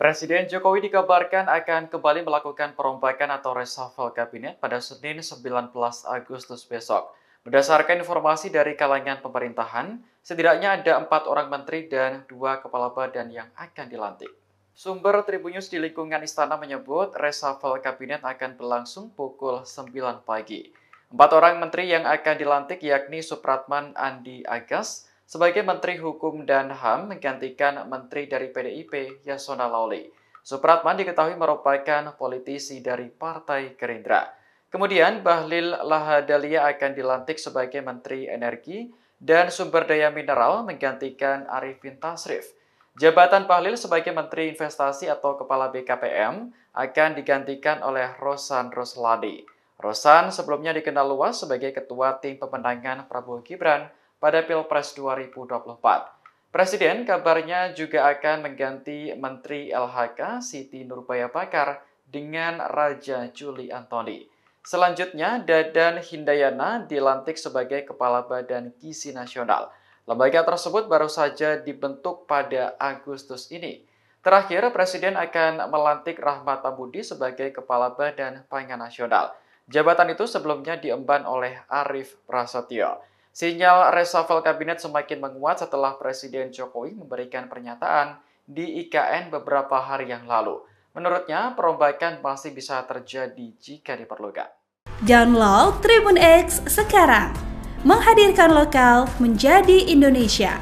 Presiden Jokowi dikabarkan akan kembali melakukan perombakan atau reshuffle kabinet pada Senin 19 Agustus besok. Berdasarkan informasi dari kalangan pemerintahan, setidaknya ada 4 orang menteri dan 2 kepala badan yang akan dilantik. Sumber Tribunnews di lingkungan istana menyebut reshuffle kabinet akan berlangsung pukul 9 pagi. 4 orang menteri yang akan dilantik yakni Supratman Andi Agas sebagai Menteri Hukum dan HAM menggantikan Menteri dari PDIP Yasona Laoly. Supratman diketahui merupakan politisi dari Partai Gerindra. Kemudian Bahlil Lahadalia akan dilantik sebagai Menteri Energi dan Sumber Daya Mineral menggantikan Arifin Tasrif. Jabatan Bahlil sebagai Menteri Investasi atau Kepala BKPM akan digantikan oleh Rosan Roslani. Rosan sebelumnya dikenal luas sebagai Ketua Tim Pemenangan Prabowo Gibran pada Pilpres 2024. Presiden kabarnya juga akan mengganti Menteri LHK Siti Nurbaya Bakar dengan Raja Juli Antoni. Selanjutnya, Dadan Hindayana dilantik sebagai Kepala Badan Gizi Nasional. Lembaga tersebut baru saja dibentuk pada Agustus ini. Terakhir, Presiden akan melantik Rahmat Ambudi sebagai Kepala Badan Pangan Nasional. Jabatan itu sebelumnya diemban oleh Arief Prasetyo. Sinyal reshuffle kabinet semakin menguat setelah Presiden Jokowi memberikan pernyataan di IKN beberapa hari yang lalu. Menurutnya, perombakan masih bisa terjadi jika diperlukan. Download Tribun X sekarang, menghadirkan lokal menjadi Indonesia.